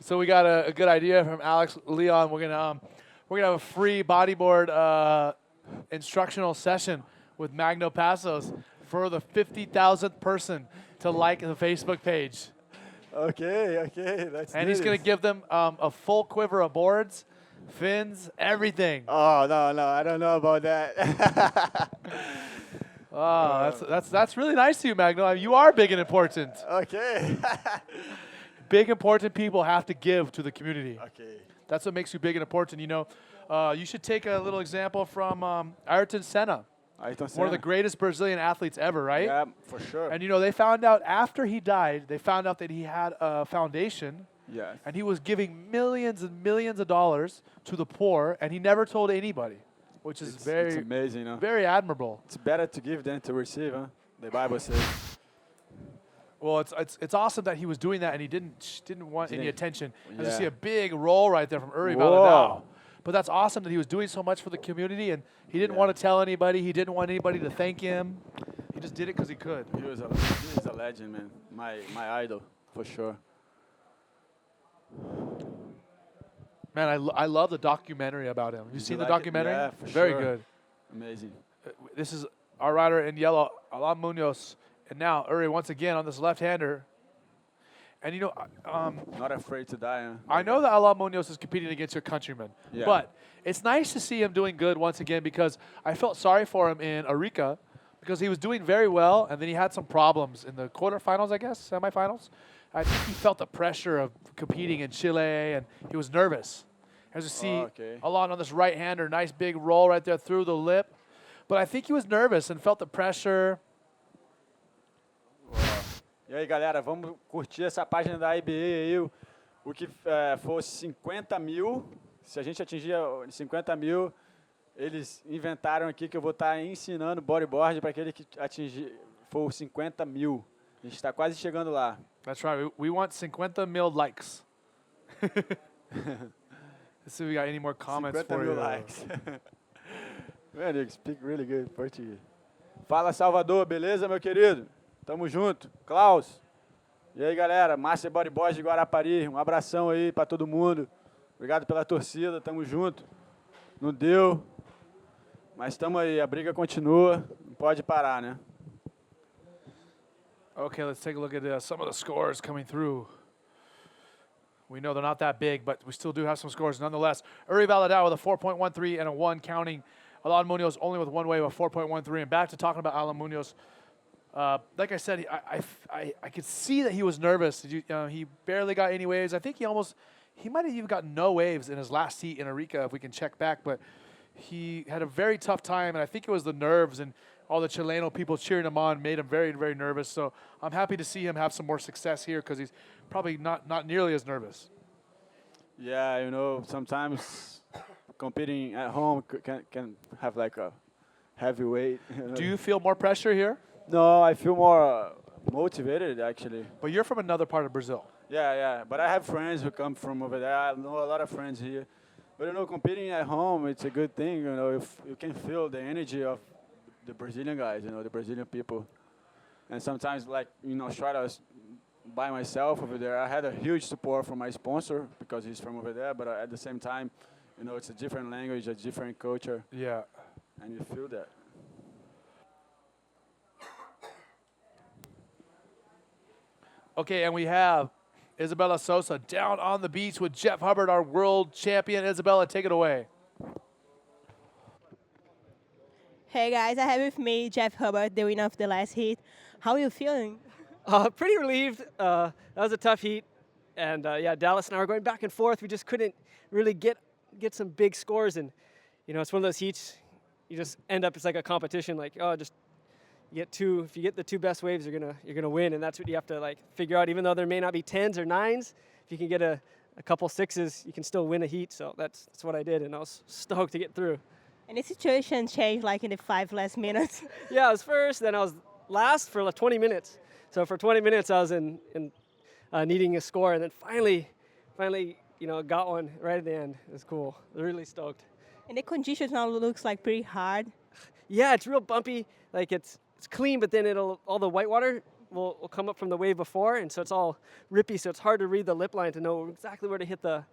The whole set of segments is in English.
So we got a good idea from Alex Leon. We're gonna have a free bodyboard instructional session with Magno Passos for the 50,000th person to like the Facebook page. Okay, let's And do he's going this. to give them a full quiver of boards, fins, everything. Oh, no, I don't know about that. Oh, that's really nice of you, Magno. I mean, you are big and important. Okay. Big, important people have to give to the community. Okay. That's what makes you big and important. You know, you should take a little example from Ayrton Senna, one of the greatest Brazilian athletes ever, right? Yeah, for sure. And, you know, they found out after he died, they found out that he had a foundation. Yes. And he was giving millions and millions of dollars to the poor, and he never told anybody, which is It's very, amazing, you know. very admirable. It's better to give than to receive, huh? The Bible says. Well, it's awesome that he was doing that, and he didn't want any attention. As you Yeah. see a big roll right there from Uri Whoa. Valadao. But that's awesome that he was doing so much for the community, and he didn't Yeah. want to tell anybody. He didn't want anybody to thank him. He just did it because he could. He is a legend, man. My idol, for sure. Man, I love the documentary about him. You Did seen you the like it? documentary? Yeah, for Very sure. good. Amazing. This is our rider in yellow, Alan Munoz. And now Uri once again on this left-hander. And, you know, Not afraid to die, huh? I know that Alan Munoz is competing against your countrymen. Yeah. But it's nice to see him doing good once again because I felt sorry for him in Arica because he was doing very well, and then he had some problems in the quarterfinals, I guess, semifinals. I think he felt the pressure of competing in Chile, and he was nervous. As you see, okay. Alan on this right-hander, nice big roll right there through the lip. But I think he was nervous and felt the pressure. E aí, galera, vamos curtir essa página da IBA aí. O que fosse 50 mil, se a gente atingir 50 mil, eles inventaram aqui que eu vou estar ensinando bodyboard para aquele que atingir for 50 mil. A gente está quase chegando lá. That's right. We want 50 mil likes. Let's see if we got any more comments 50 for mil you. likes. Man, you speak really good Portuguese. Fala, Salvador, beleza, meu querido? Tamo junto. Klaus. E aí, galera, Master Bodyboard de Guarapari. Um abração aí para todo mundo. Obrigado pela torcida, tamo junto. Não deu, mas tamo aí, a briga continua. Não pode parar, né? Okay, let's take a look at some of the scores coming through. We know they're not that big, but we still do have some scores nonetheless. Uri Valadao with a 4.13 and a 1 counting. Alan Munoz only with one wave of 4.13. And back to talking about Alan Munoz. Like I said, I could see that he was nervous. He barely got any waves. I think he might have even got no waves in his last heat in Arica, if we can check back. But he had a very tough time, and I think it was the nerves and all the Chileno people cheering him on made him very, very nervous. So I'm happy to see him have some more success here because he's probably not nearly as nervous. Yeah, you know, sometimes competing at home can have like a heavy weight. Do you feel more pressure here? No, I feel more motivated, actually. But you're from another part of Brazil. Yeah. But I have friends who come from over there. I know a lot of friends here. But, you know, competing at home, it's a good thing. You know, if you can feel the energy of the Brazilian guys, you know, the Brazilian people. And sometimes, like, you know, try to by myself over there. I had a huge support from my sponsor because he's from over there. But at the same time, you know, it's a different language, a different culture. Yeah. And you feel that. Okay, and we have Isabella Sosa down on the beach with Jeff Hubbard, our world champion. Isabella, take it away. Hey guys, I have with me Jeff Hubbard, the winner of the last heat. How are you feeling? Pretty relieved. That was a tough heat. And yeah, Dallas and I were going back and forth. We just couldn't really get some big scores. And, you know, it's one of those heats, you just end up, it's like a competition. Like, oh, just if you get the two best waves, you're gonna win. And that's what you have to like figure out. Even though there may not be 10s or 9s, if you can get a couple 6s, you can still win a heat. So that's what I did. And I was stoked to get through. And the situation changed like in the 5 last minutes. Yeah, I was first, then I was last for like 20 minutes. So for 20 minutes, I was in needing a score, and then finally, you know, got one right at the end. It was cool. I was really stoked. And the conditions now looks like pretty hard. Yeah, it's real bumpy. Like it's clean, but then all the white water will come up from the wave before, and so it's all rippy, so it's hard to read the lip line to know exactly where to hit the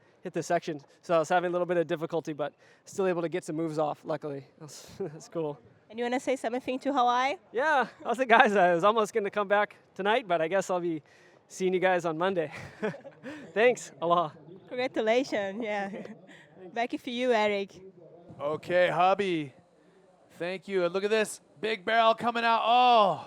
section. So I was having a little bit of difficulty, but still able to get some moves off, luckily. That's cool. And you want to say something to Hawaii? Yeah, I was like, guys, I was almost going to come back tonight, but I guess I'll be seeing you guys on Monday. Thanks. Aloha. Congratulations. Yeah. Back for you, Eric. Okay, hubby. Thank you. And look at this. Big barrel coming out. Oh,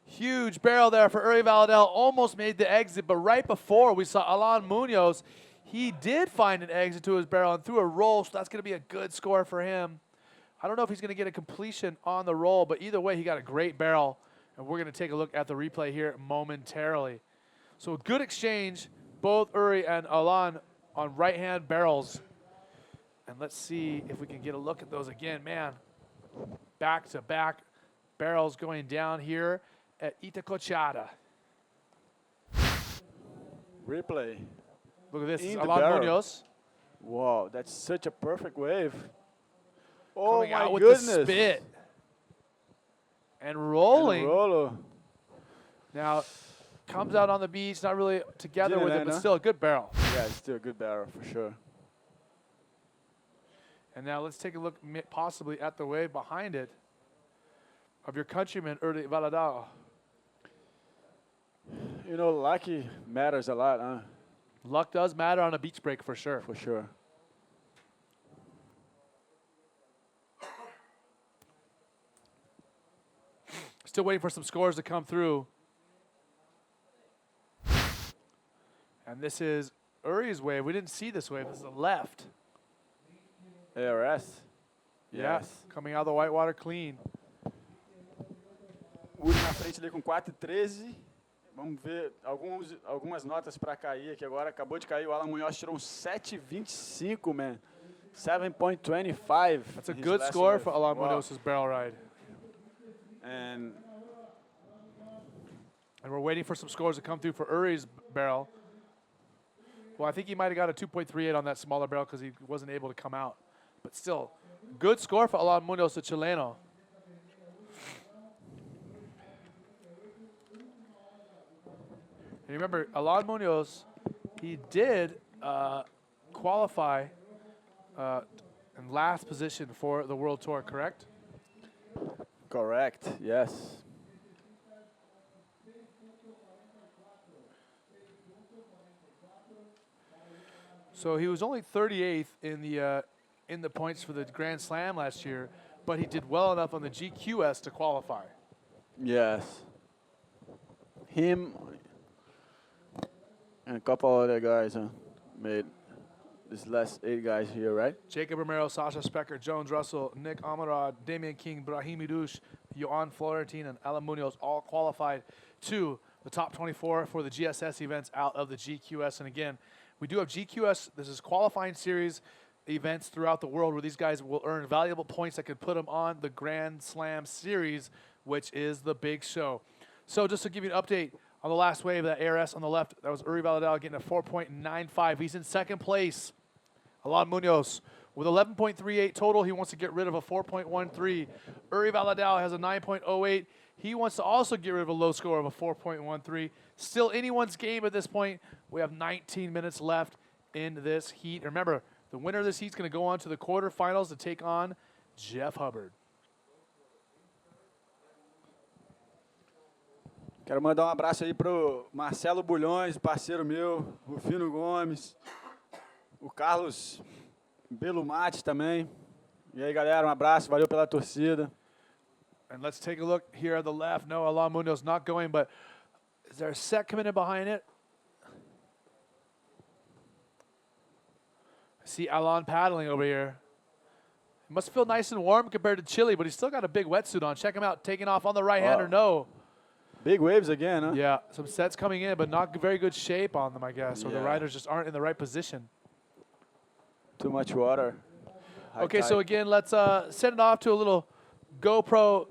huge barrel there for Uri Valadel. Almost made the exit, but right before we saw Alan Munoz, he did find an exit to his barrel and threw a roll, so that's going to be a good score for him. I don't know if he's going to get a completion on the roll, but either way, he got a great barrel, and we're going to take a look at the replay here momentarily. So a good exchange, both Uri and Alan on right-hand barrels. And let's see if we can get a look at those again. Man, back-to-back barrels going down here at Itacoatiara. Replay. Look at this, In the Alan barrel. Munoz Wow, that's such a perfect wave. Oh coming my out with goodness. the spit. And And rolling. Rolo. Now, comes out on the beach, not really together Didn't with it, land, but huh? still a good barrel. Yeah, it's still a good barrel for sure. And now let's take a look possibly at the wave behind it of your countryman, Uri Valadao. You know, lucky matters a lot, huh? Luck does matter on a beach break for sure. For sure. Still waiting for some scores to come through. And this is Uri's wave. We didn't see this wave. This is a left. ARS. Yeah, Yes. coming out of the whitewater clean. Uri na frente ali com 4,13. Vamos ver algumas notas para cair aqui agora. Acabou de cair. O Alan Munoz tirou um 7,25, man. 7.25. That's a his good last score wave. for Alan Wow. Munoz's barrel ride. And And we're waiting for some scores to come through for Uri's barrel. Well, I think he might have got a 2.38 on that smaller barrel because he wasn't able to come out. But still, good score for Alan Munoz, the Chileno. And remember, Alan Munoz, he did qualify in last position for the World Tour, correct? correct, yes. So he was only 38th in the points for the Grand Slam last year, but he did well enough on the GQS to qualify. Yes. Him and a couple other guys made this last 8 guys here, right? Jacob Romero, Sasha Specker, Jones Russell, Nick Amarad, Damian King, Brahim Idouche, Johan Florentine, and Alan Munoz all qualified to the top 24 for the GSS events out of the GQS. And again, we do have GQS. This is qualifying series events throughout the world where these guys will earn valuable points that could put them on the Grand Slam series, which is the big show. So just to give you an update on the last wave, that ARS on the left, that was Uri Valadao getting a 4.95. He's in second place. Alan Munoz with 11.38 total. He wants to get rid of a 4.13. Uri Valadao has a 9.08. He wants to also get rid of a low score of a 4.13. Still anyone's game at this point. We have 19 minutes left in this heat. Remember, the winner of this heat is going to go on to the quarterfinals to take on Jeff Hubbard. Quero mandar abraço aí pro Marcelo Bulhões, parceiro meu, Rufino Gomes, o Carlos Belumati também. E aí, galera, abraço, valeu pela torcida. And let's take a look here at the left. No, Alan Munoz not going, but is there a set coming in behind it? I see Alan paddling over here. It must feel nice and warm compared to Chile, but he's still got a big wetsuit on. Check him out, taking off on the right hand or no. Big waves again, huh? Yeah, some sets coming in, but not very good shape on them, I guess, or the Yeah. riders just aren't in the right position. Too much water. High Okay, so tide. again, let's send it off to a little GoPro.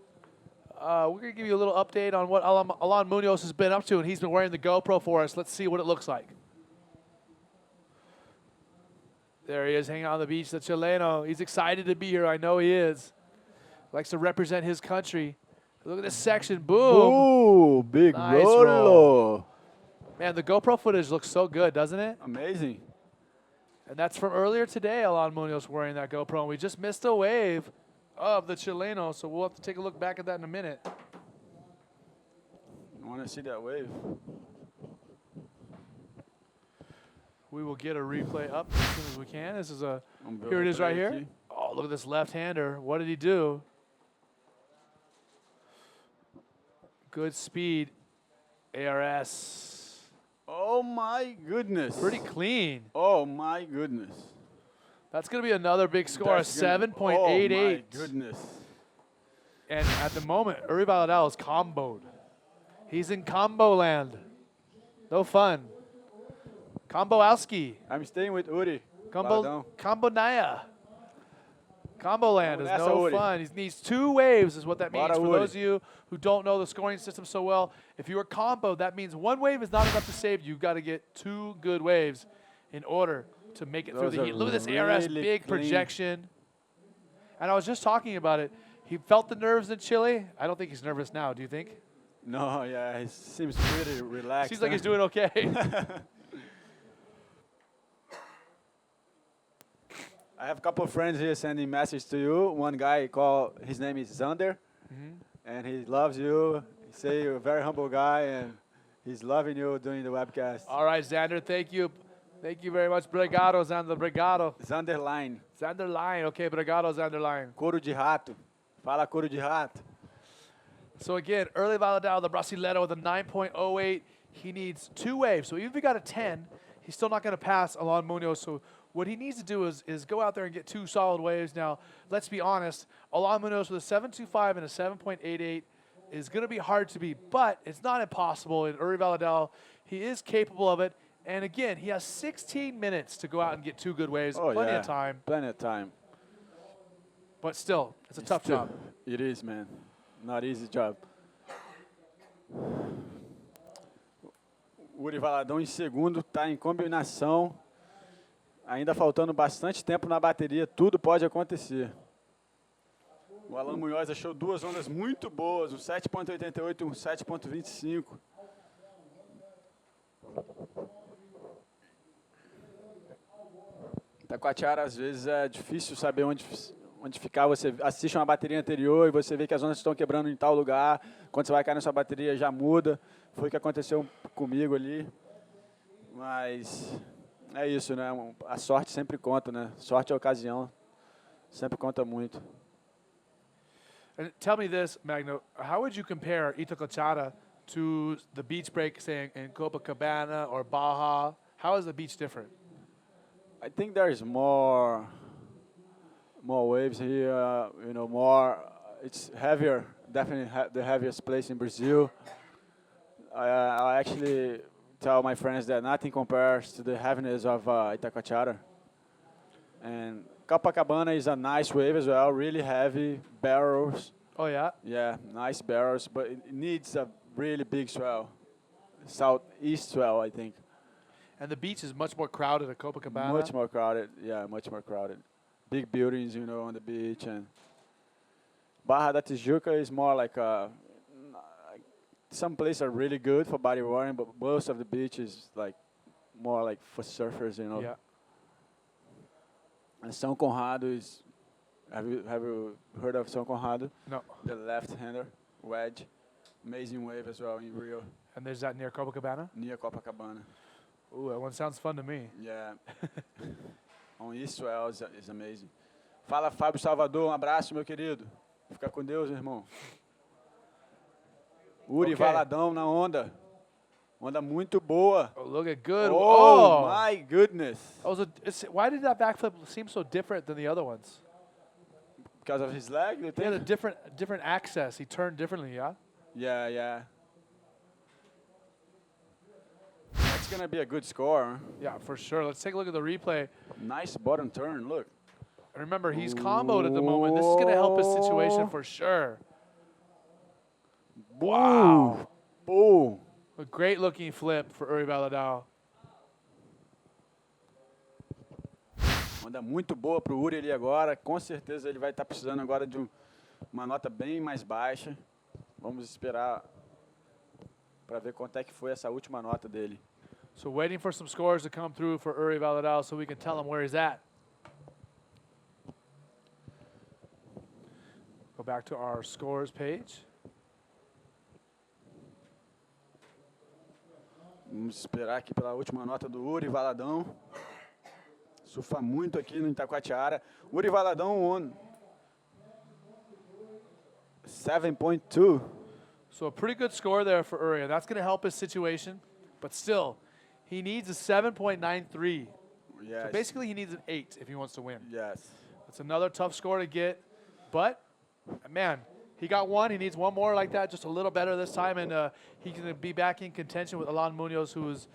We're going to give you a little update on what Alan Munoz has been up to, and he's been wearing the GoPro for us. Let's see what it looks like. There he is hanging out on the beach, the Chileno. He's excited to be here. I know he is. Likes to represent his country Look at this section. Boom. Ooh, big Nice rolo. Man, the GoPro footage looks so good, doesn't it? Amazing. And that's from earlier today, Alan Munoz wearing that GoPro. And we just missed a wave of the Chileno, so we'll have to take a look back at that in a minute. I want to see that wave. We will get a replay up as soon as we can. This is a, Vamos ver o here it is right replay here. aqui. Oh, look at this left-hander. What did he do? Good speed. ARS. Oh my goodness. Pretty clean. Oh my goodness. That's going to be another big score, a That's gonna- 7.88. Oh my goodness. And at the moment, Uri Valadao is comboed. He's in combo land. No fun. Combo-alski. I'm staying with Uri. Combo, Valadão. combo Naya. Combo land is Vamos nessa, no Uri. fun. He needs 2 waves is what that means. Bora, For Uri. those of you who don't know the scoring system so well, if you are combo, that means 1 wave is not enough to save you. You've got to get 2 good waves in order to make it through Those the are heat. Look at this ARS, really big clean. projection. And I was just talking about it. He felt the nerves in Chile. I don't think he's nervous now. Do you think? No, yeah, he seems pretty relaxed. Seems like huh? he's doing okay. I have a couple of friends here sending message to you. One guy his name is Zander, and he loves you. He say you're a very humble guy, and he's loving you doing the webcast. All right, Xander, thank you. Thank you very much. Obrigado, Xander. Obrigado. Zander Line, Xander Line. Okay, obrigado, Xander Line. couro de rato. Fala couro de rato. So again, early Valadao, the Brasileiro with a 9.08. He needs 2 waves. So even if he got a 10, he's still not going to pass Alan Munoz. So what he needs to do is go out there and get 2 solid waves. Now, let's be honest. Alan Munoz with a 7.25 and a 7.88 is going to be hard to beat, but it's not impossible. In Uri Valadao, he is capable of it. And again, he has 16 minutes to go out and get 2 good waves. Oh, Plenty yeah. of time. Plenty of time. But still, it's a tough job. It is, man. Not easy job. O Uri Valadão em segundo, está em combinação. Ainda faltando bastante tempo na bateria, tudo pode acontecer. O Alan Munhoz achou 2 ondas muito boas, um 7.88 e um 7.25. Itacoatiara, às vezes, é difícil saber onde ficar. Você assiste uma bateria anterior e você vê que as ondas estão quebrando em tal lugar. Quando você vai cair na sua bateria, já muda. Foi o que aconteceu comigo ali. Mas é isso, né? A sorte sempre conta, né? Sorte é ocasião. Sempre conta muito. And tell me this, Magno, how would you compare Itacoatiara to the beach break, say, in Copacabana or Baja? How is the beach different? I think there's more waves here, more, it's heavier, definitely the heaviest place in Brazil. I actually tell my friends that nothing compares to the heaviness of Itacoatiara. And Copacabana is a nice wave as well, really heavy barrels. Oh, yeah? Yeah, nice barrels, but it needs a really big swell. Southeast swell, I think. And the beach is much more crowded at Copacabana. Much more crowded, yeah, much more crowded. Big buildings, on the beach. And Barra da Tijuca is more like some places are really good for bodyboarding, but most of the beach is like more like for surfers, Yeah. And São Conrado is, have you heard of São Conrado? No. The left-hander wedge, amazing wave as well in Rio, And there's that near Copacabana? near Copacabana. Ooh, that one sounds fun to me. Yeah. On East Swell is amazing. Fala, Fábio Salvador, um abraço, meu querido. Fica com Deus, irmão. Uri Okay. Valadão na onda. Onda muito boa. Oh, look at good. Oh, my goodness. Why did that backflip seem so different than the other ones? Because of his leg, you He had a think? different access. He turned differently, yeah? Yeah, yeah. That's going to be a good score. Yeah, for sure. Let's take a look at the replay. Nice bottom turn, look. And remember, he's comboed at the moment. This is going to help his situation for sure. Wow. Boom. A great looking flip for Uri Valadao. Onda muito boa pro Uri ali agora. Com certeza ele vai estar precisando agora de uma nota bem mais baixa. Vamos esperar para ver quanto é que foi essa última nota dele. So waiting for some scores to come through for Uri Valadao so we can tell him where he's at. Go back to our scores page. Vamos esperar aqui pela última nota do Uri Valadão. Surfa muito aqui no Itacoatiara. Uri Valadão won 7.2. So a pretty good score there for Uri. And that's going to help his situation. But still, he needs a 7.93. Yes. So basically, he needs an 8 if he wants to win. Yes. That's another tough score to get. But, man, he got one. He needs one more like that, just a little better this time. And he can be back in contention with Alan Munoz, who is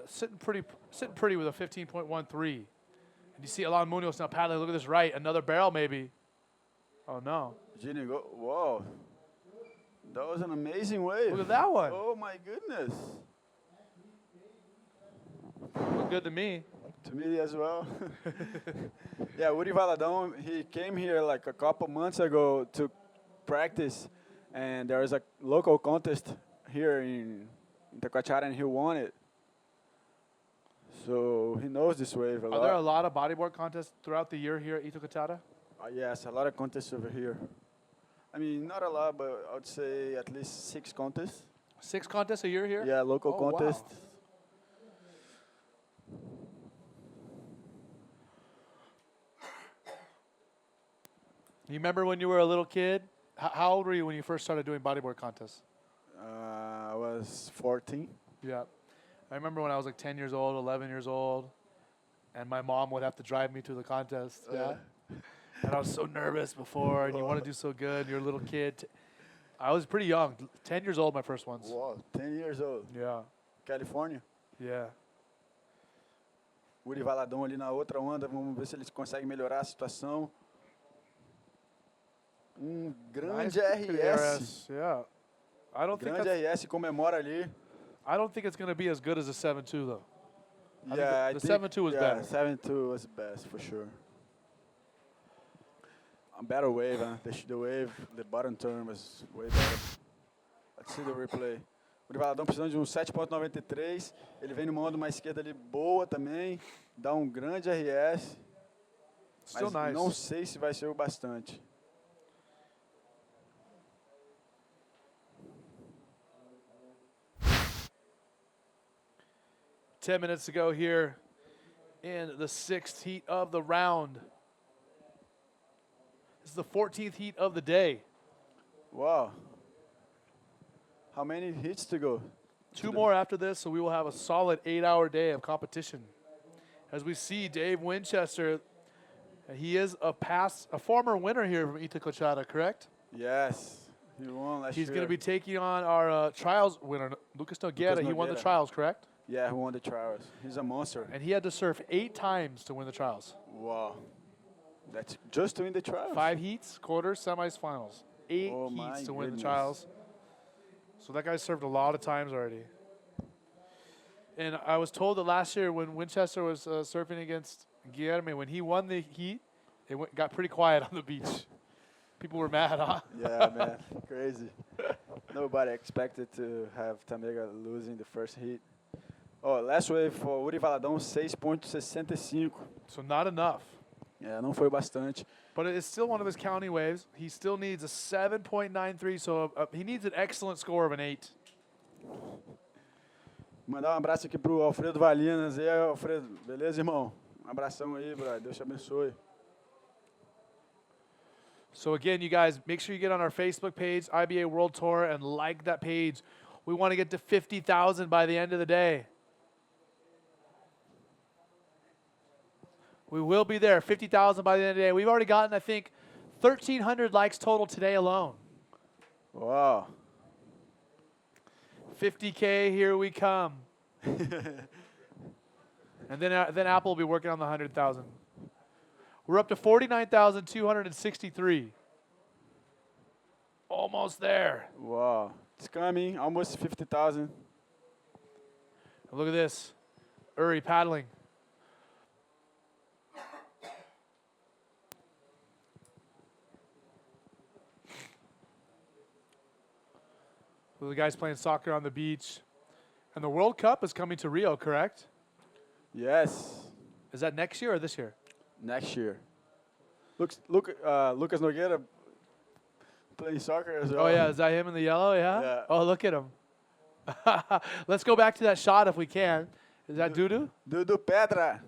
sitting pretty with a 15.13. And you see Alan Munoz now paddling. Look at this right. Another barrel maybe. Oh, no. Gini, whoa. That was an amazing wave. Look at that one. Oh, my goodness. Looked good to me. To me as well. Yeah, Uri Valadão, he came here like a couple months ago to practice, and there was a local contest here in Itacoatiara, and he won it. So he knows this wave a lot. Are there a lot of bodyboard contests throughout the year here at Itacoatiara? Yes, a lot of contests over here. I mean, not a lot, but I would say at least 6 contests. 6 contests a year here? Yeah, local Oh, wow. contests. You remember when you were a little kid? How old were you when you first started doing bodyboard contests? I was 14. Yeah. I remember when I was like 10 years old, 11 years old, and my mom would have to drive me to the contest. Yeah. And I was so nervous before, and you want to do so good, and you're a little kid. I was pretty young, 10 years old, my first ones. Wow, 10 years old. Yeah. Califórnia. Yeah. Uri Valadão ali na outra onda, vamos ver se eles conseguem melhorar a situação. Grande RS. Yeah. I don't think Grande that's, RS comemora ali. I don't think it's going to be as good as the 7.2 though. I think Yeah, the 7.2 was better. 7.2 was best for sure. A better wave, huh? The wave, the bottom turn was way better. Let's see the replay. O Valadão precisando de um 7.93. Ele vem numa onda mais esquerda ali boa também. Dá um grande RS. Still Mas nice. não sei se vai ser o bastante. Ten minutes to go here in the 6th heat of the round. This is the 14th heat of the day. Wow. How many hits to go? 2 more after this, so we will have a solid 8-hour day of competition. As we see Dave Winchester, he is a former winner here from Itacoatiara, correct? Yes. He won last year. He's going to be taking on our trials winner, Lucas Nogueira. He won the Nogueira. trials, correct? Yeah, he won the trials. He's a monster. And he had to surf 8 times to win the trials. Wow. That's just to win the trials? 5 heats, quarters, semis, finals. 8 Oh my heats to win the goodness. trials. So that guy served a lot of times already. And I was told that last year when Winchester was surfing against Guilherme, when he won the heat, it got pretty quiet on the beach. People were mad, huh? Yeah, man. Crazy. Nobody expected to have Tamega losing the first heat. Oh, last wave for Uri Valadão, 6.65. So not enough. Yeah, não foi bastante. But it's still one of his county waves. He still needs a 7.93, so he needs an excellent score of an 8. Mandar abraço aqui pro Alfredo Valinas. E aí, Alfredo, beleza, irmão? Abração aí, brother. Deus te abençoe. So again, you guys, make sure you get on our Facebook page, IBA World Tour, and like that page. We want to get to 50,000 by the end of the day. We will be there, 50,000 by the end of the day. We've already gotten, I think, 1,300 likes total today alone. Wow. 50K, here we come. And then Apple will be working on the 100,000. We're up to 49,263. Almost there. Wow. It's coming. Almost 50,000. And look at this. Uri paddling. The guys playing soccer on the beach. And the World Cup is coming to Rio, correct? Yes, Is that next year or this year? next year. Lucas Nogueira playing soccer as well. Oh, yeah. Is that him in the yellow? Yeah? Yeah. Oh, look at him. Let's go back to that shot if we can. Is that Dudu? Dudu Pedra.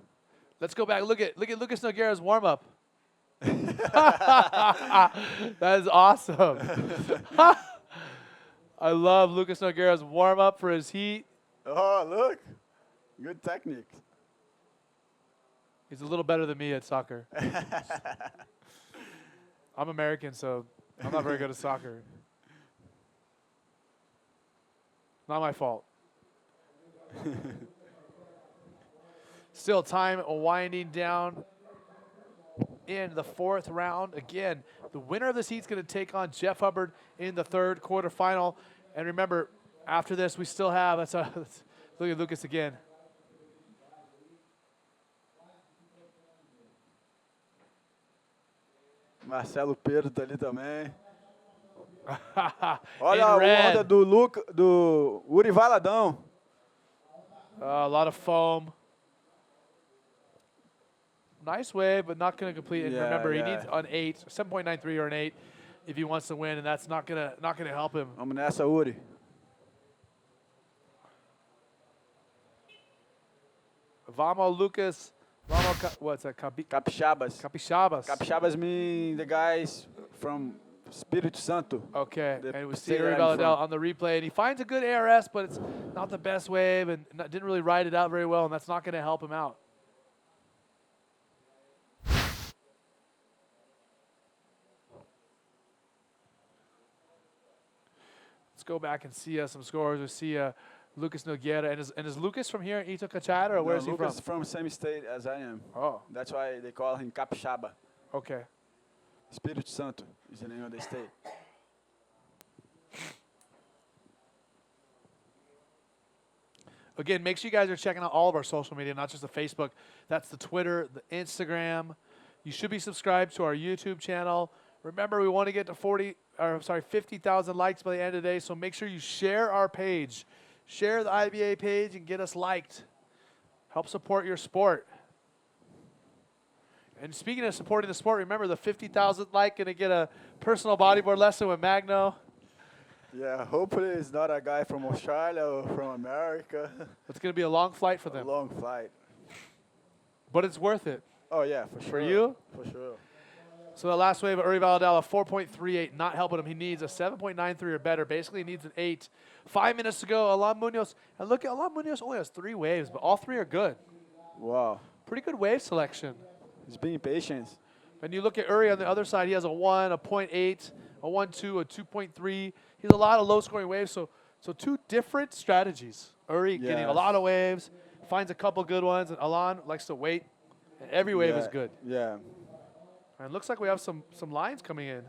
Let's go back. Look at Lucas Nogueira's warm-up. That is awesome. I love Lucas Nogueira's warm-up for his heat. Oh, look. Good technique. He's a little better than me at soccer. I'm American, so I'm not very good at soccer. Not my fault. Still time winding down in the fourth round. Again, the winner of this heat is going to take on Jeff Hubbard in the third quarterfinal. And remember, after this, we still have, look at Lucas again. Marcelo Pedro tá ali também. In Olha a red. onda do Uri Valadão. A lot of foam. Nice wave, but not going to complete. And Yeah, remember, yeah. he needs an 8, 7.93 or an 8, if he wants to win, and that's not gonna help him. Vamos nessa, Uri. Vamos, Lucas. Vamos, what's that? Capixabas. Capixabas. Capixabas mean the guys from Espírito Santo. Okay, The and we see state Uri I'm Valadao from. on the replay, and he finds a good ARS, but it's not the best wave, and didn't really ride it out very well, and that's not going to help him out. Let's go back and see some scores. We see Lucas Nogueira, and is Lucas from here in Itacoatiara, or where is he Lucas from? from same state as I am. Oh, That's why they call him Capixaba. okay. Espírito Santo is the name of the state. Again, make sure you guys are checking out all of our social media, not just the Facebook. That's the Twitter, the Instagram. You should be subscribed to our YouTube channel. Remember, we want to get to 50,000 likes by the end of the day, so make sure you share our page. Share the IBA page and get us liked. Help support your sport. And speaking of supporting the sport, remember the 50,000 like going to get a personal bodyboard lesson with Magno. Yeah, hopefully it's not a guy from Australia or from America. It's going to be a long flight for A them, long flight. but it's worth it. Oh yeah, for sure. For you? For sure. So the last wave of Uri Valadao, 4.38, not helping him. He needs a 7.93 or better. Basically, he needs an 8. 5 minutes to go. Alan Munoz. And look, Alan Munoz only has 3 waves, but all 3 are good. Wow. Pretty good wave selection. He's being patient. And you look at Uri on the other side, he has a 1, a 0.8, a 1.2, a 2.3. He has a lot of low-scoring waves, so 2 different strategies. Uri getting a Yes. lot of waves, finds a couple good ones, and Alan likes to wait. And every wave is Yeah, good. Yeah. And it looks like we have some lines coming in.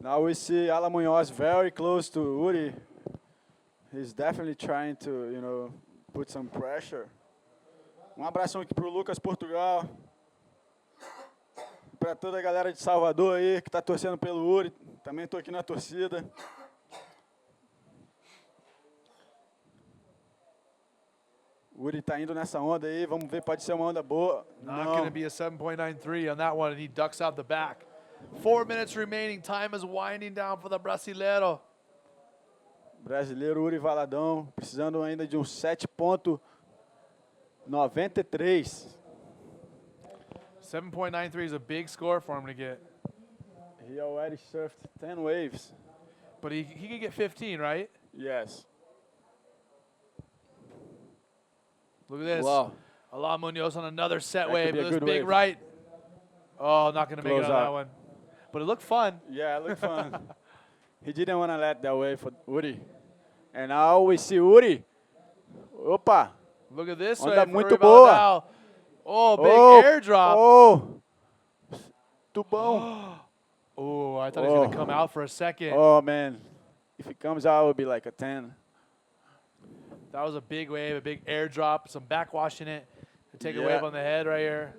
Now we see Alan Munoz very close to Uri. He's definitely trying to, put some pressure. Abração aqui pro Lucas Portugal. Para toda a galera de Salvador aí que tá torcendo pelo Uri. Também tô aqui na torcida. Uri tá indo nessa onda aí, vamos ver, pode ser uma onda boa. Not going to be a 7.93 on that one, and he ducks out the back. 4 minutes remaining. Time is winding down for the Brasileiro. Brasileiro Uri Valadão, precisando ainda de um 7.93. 7.93 is a big score for him to get. He already surfed 10 waves. But he can get 15, right? Yes. Look at this. Wow. Alan Munoz on another set That wave. could be a Look at this good big wave. right. Oh, not going to make it Close on that out. one. But it looked fun. Yeah, it looked fun. He didn't want to let that wave for Uri. And now we see Uri. Opa. Look at this Onda wave. for muito Uri boa. Valadao. Oh, big Oh, airdrop. Oh. Tubão. Oh, I thought he was going to Oh. come out for a second. Oh, man. If it comes out, it would be like a 10. That was a big wave, a big airdrop, some backwash in it to take a Yeah. wave on the head right here.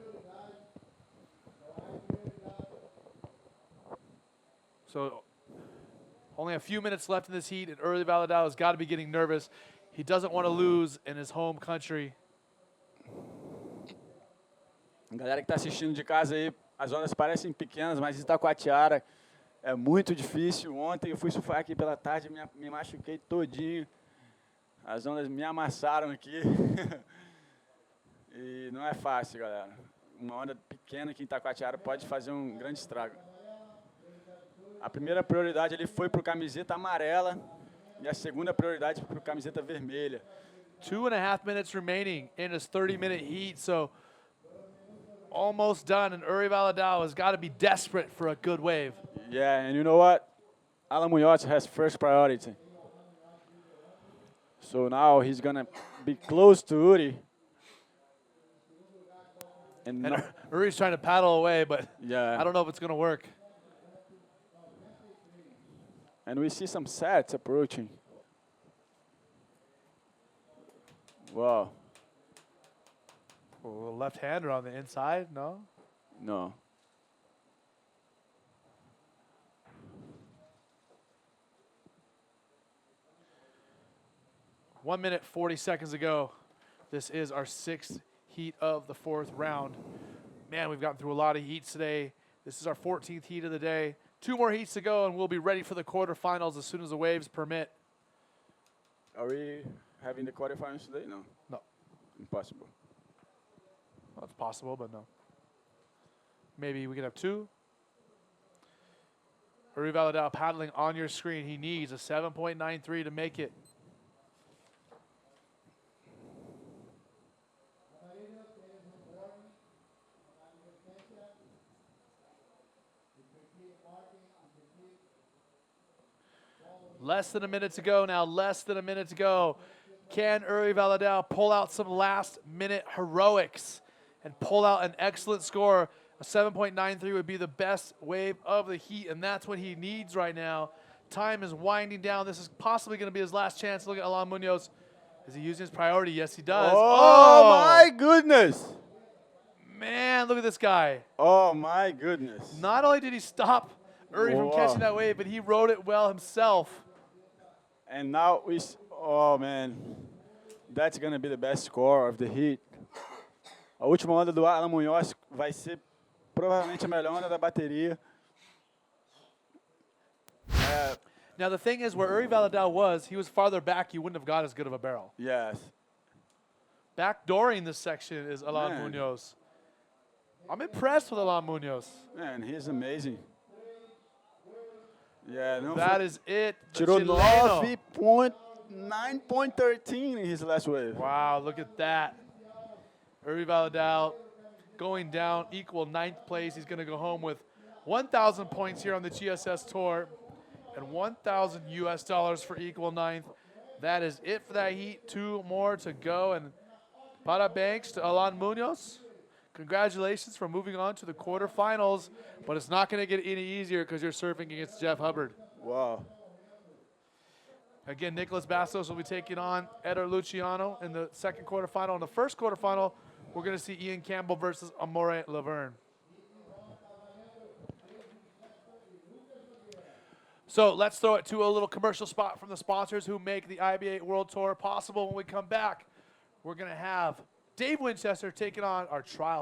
So Only a few minutes left in this heat, and Uri Valadao has got to be getting nervous. He doesn't want to lose in his home country. Galera que está assistindo de casa aí, as ondas parecem pequenas, mas Itacoatiara é muito difícil. Ontem eu fui surfar aqui pela tarde, me machuquei todinho. As ondas me amassaram aqui. E não é fácil, galera. Uma onda pequena aqui em Itacoatiara pode fazer um grande estrago. A primeira prioridade ele foi para o camiseta amarela e a segunda prioridade para o camiseta vermelha. 2.5 minutes remaining in his 30-minute heat, so almost done, and Uri Valadao has got to be desperate for a good wave. Yeah, and you know what? Alan Munoz has first priority. So now he's going to be close to Uri. And And Uri's trying to paddle away, but yeah. I don't know if it's going to work. And we see some sets approaching. Wow. A little left-hander on the inside, no? No. One minute, 40 seconds ago. This is our 6th heat of the 4th round. Man, we've gotten through a lot of heats today. This is our 14th heat of the day. 2 more heats to go, and we'll be ready for the quarterfinals as soon as the waves permit. Are we having the quarterfinals today? No. No. Impossible. Well, it's possible, but no. Maybe we can have 2. Uri Valadao paddling on your screen. He needs a 7.93 to make it. Less than a minute to go now, less than a minute to go. Can Uri Valadao pull out some last-minute heroics and pull out an excellent score? A 7.93 would be the best wave of the heat, and that's what he needs right now. Time is winding down. This is possibly going to be his last chance. Look at Alan Munoz. Is he using his priority? Yes, he does. Oh my goodness. Man, look at this guy. Oh my goodness. Not only did he stop Uri from Whoa. catching that wave, but he rode it well himself. And now oh man, that's gonna be the best score of the heat. A última onda do Alan Munoz vai ser provavelmente a melhor onda da bateria. Now, the thing is, where Uri Valadao was, he was farther back. He wouldn't have got as good of a barrel. Yes. Backdooring this section is Alan Man. Munoz. I'm impressed with Alan Munoz. Man, he's amazing. Yeah, no. That is it. The Tirou Chileno. 9.13 in his last wave. Wow, look at that. Uri Valadao going down, equal 9th place. He's going to go home with 1,000 points here on the GSS Tour and 1,000 US dollars for equal 9th. That is it for that heat. 2 more to go. And parabéns to Alan Munoz. Congratulations for moving on to the quarterfinals, but it's not going to get any easier because you're surfing against Jeff Hubbard. Wow. Again, Nicholas Bastos will be taking on Eder Luciano in the second quarterfinal. In the first quarterfinal, we're going to see Ian Campbell versus Amore Laverne. So let's throw it to a little commercial spot from the sponsors who make the IBA World Tour possible. When we come back, we're going to have Dave Winchester taking on our trials